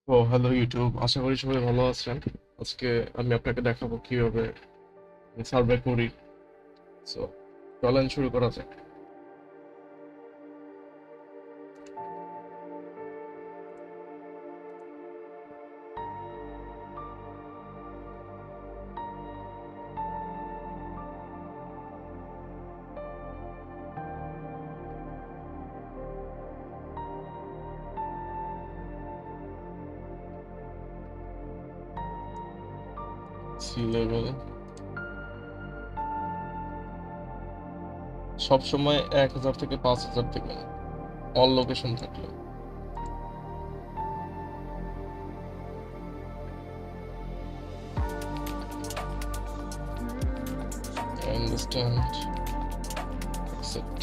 Hello YouTube, আশা করি সবাই ভালো আছেন। আজকে আমি আপনাকে দেখাবো কিভাবে সার্ভে করি। সো চলেন শুরু করা যাক। সি লেভেল সবসময় 1,000 থেকে 5,000 দেবেন অল লোকেশন থাকলে। Understand, accept.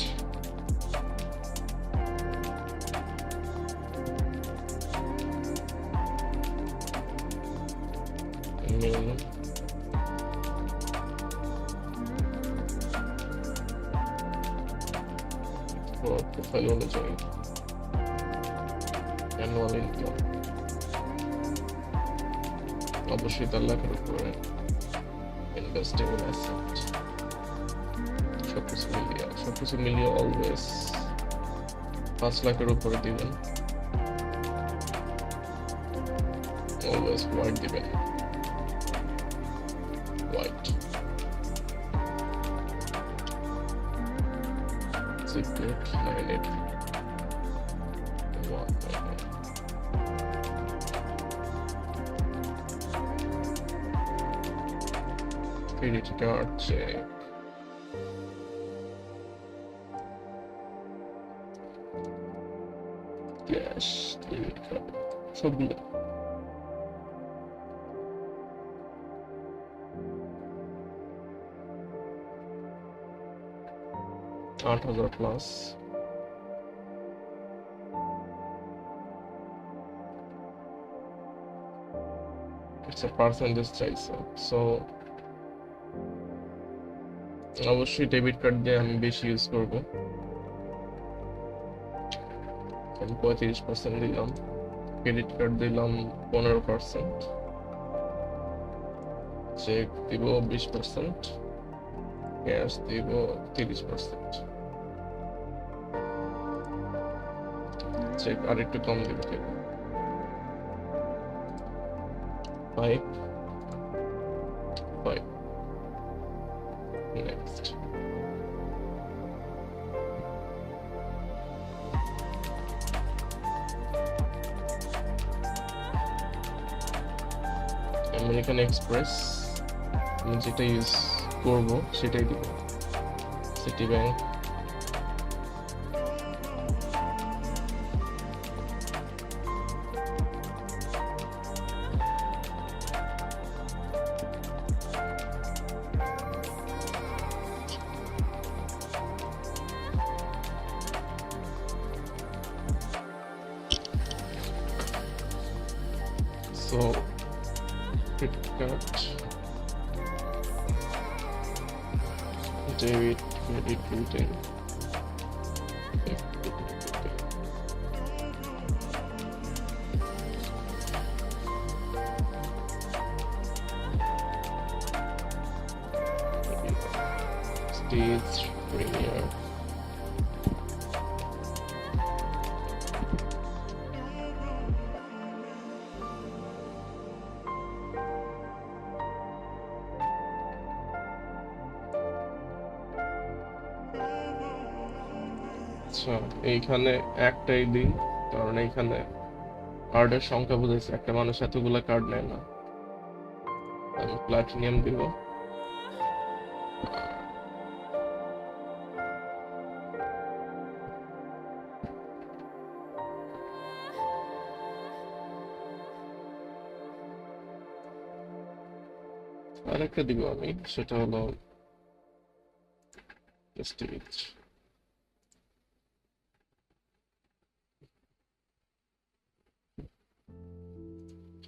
মেল প্রোফাইল অনুযায়ী অ্যানুয়াল ইনকাম অবশ্যই তার লেখার উপরে ইনভেস্টেবল অ্যাসেট সবকিছু মিলিয়ে অলওয়েজ 5 লাখের উপরে দিবেন। অলওয়েজ হোয়াইট দিবেন, white. Secret 98199. Credit card check. Cash, debit card. সবগুলো। +8,000। It's a percentage চাইছে, so অবশ্যই ডেবিট কার্ড দিয়ে আমি বেশি ইউজ করব। আমি 35% দিলাম, ক্রেডিট কার্ড দিলাম 15%, চেক দিব 20%, ক্যাশ দিব 30%। চেক আর একটু কম দিব, 5 5। নেক্সট, আমেরিকান এক্সপ্রেস আমি যেটা ইউজ করব সেটাই দিব। City bank, so credit card, debit, credit, retail, stage premier. আচ্ছা, এইখানে একটাই দিই, কারণ এইখানে কার্ডের সংখ্যা বুঝেছে, একটা মানুষ এতগুলা কার্ড নেয় না। আমি প্লাটিনিয়াম দিব। আরেকটা দিব আমি, সেটা হলো Prestige.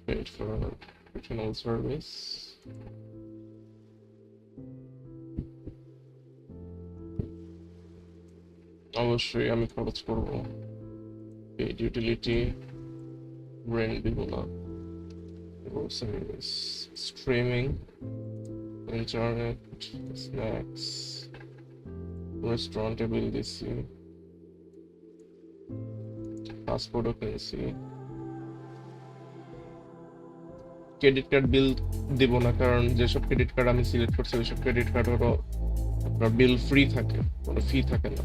Paid for professional service. অবশ্যই আমি খরচ করব। পেইড ইউটিলিটি, রেন্ট দিব না, গ্রোসারিজ, স্ট্রিমিং, ইন্টারনেট, স্ন্যাক্স, রেস্টুরেন্টে বিল দিছি, পাসপোর্টও কিনছি। ক্রেডিট কার্ড বিল দিব না, কারণ যেসব ক্রেডিট কার্ড আমি সিলেক্ট করছি ওইসব ক্রেডিট কার্ডেরও আপনার বিল ফ্রি থাকে, কোনো ফি থাকে না।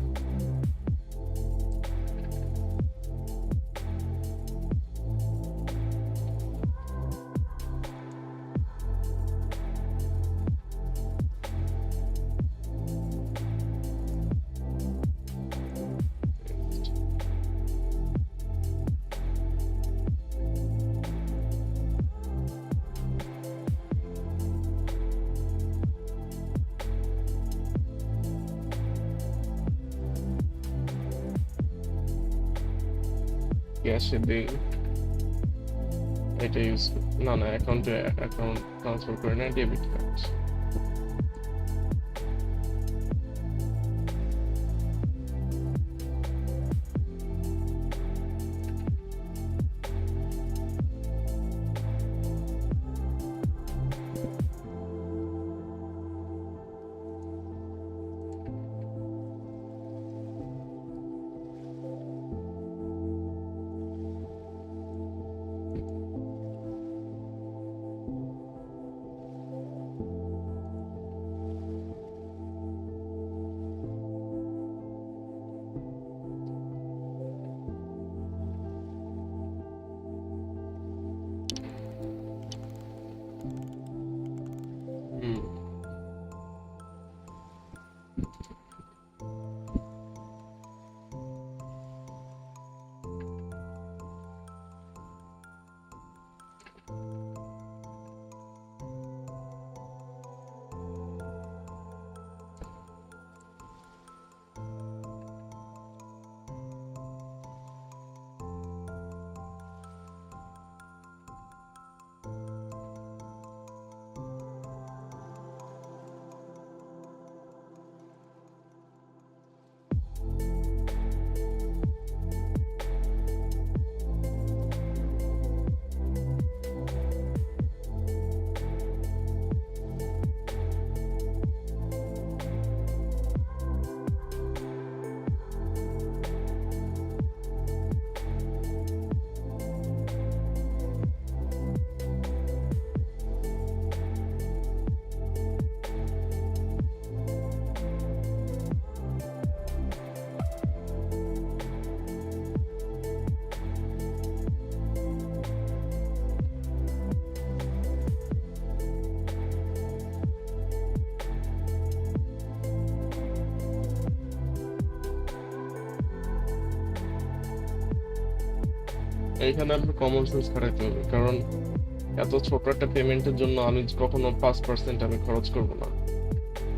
ক্যাশে দিই, এটা ইউজ না, অ্যাকাউন্ট ট্রান্সফার করে না, ডেবিট কার্ড। এইখানে আপনার কমন সেন্স খাটাইতে হবে, কারণ এত ছোট একটা পেমেন্টের জন্য আমি কখনো 5% আমি খরচ করব না।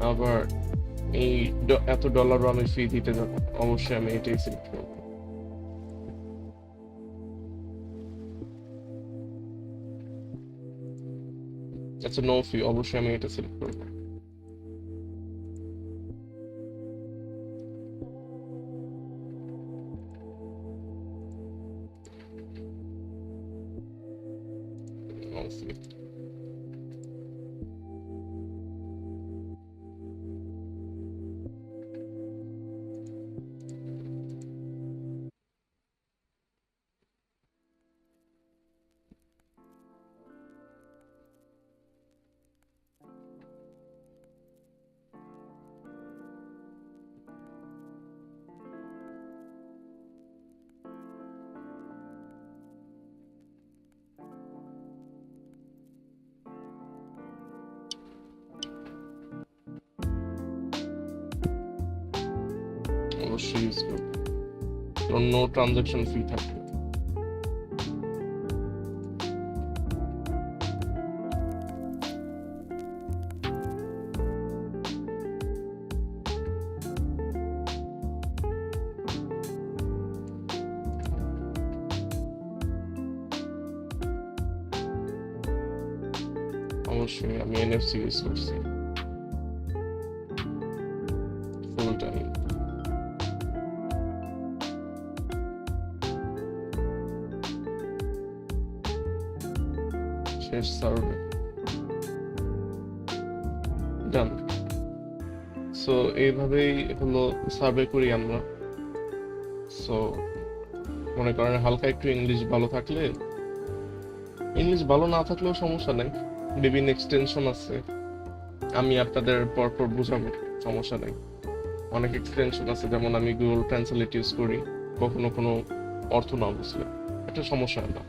আবার এই এত ডলারও আমি ফি দিতে যাবো, অবশ্যই আমি এটাই সিলেক্ট করবো। আচ্ছা, নো ফি, অবশ্যই আমি এটা সিলেক্ট করবো। No fee. অবশ্যই ইউজ করবো, কারণ নো ট্রানজাকশন ফি থাকবে। অবশ্যই আমি এনএফসি ইউজ করছি ফুল টাইম। শেষ সার্ভে ডান। সো এইভাবেই হলো সার্ভে করি আমরা। সো মনে করেন হালকা একটু ইংলিশ ভালো থাকলে, ইংলিশ ভালো না থাকলেও সমস্যা নেই, বিভিন্ন এক্সটেনশন আছে, আমি আপনাদের পরপর বুঝাবো, সমস্যা নেই। অনেক এক্সটেনশন আছে, যেমন আমি গুগল ট্রান্সলেট ইউজ করি কখনো কোনো অর্থ না বুঝলে, একটা সমস্যা হয় না।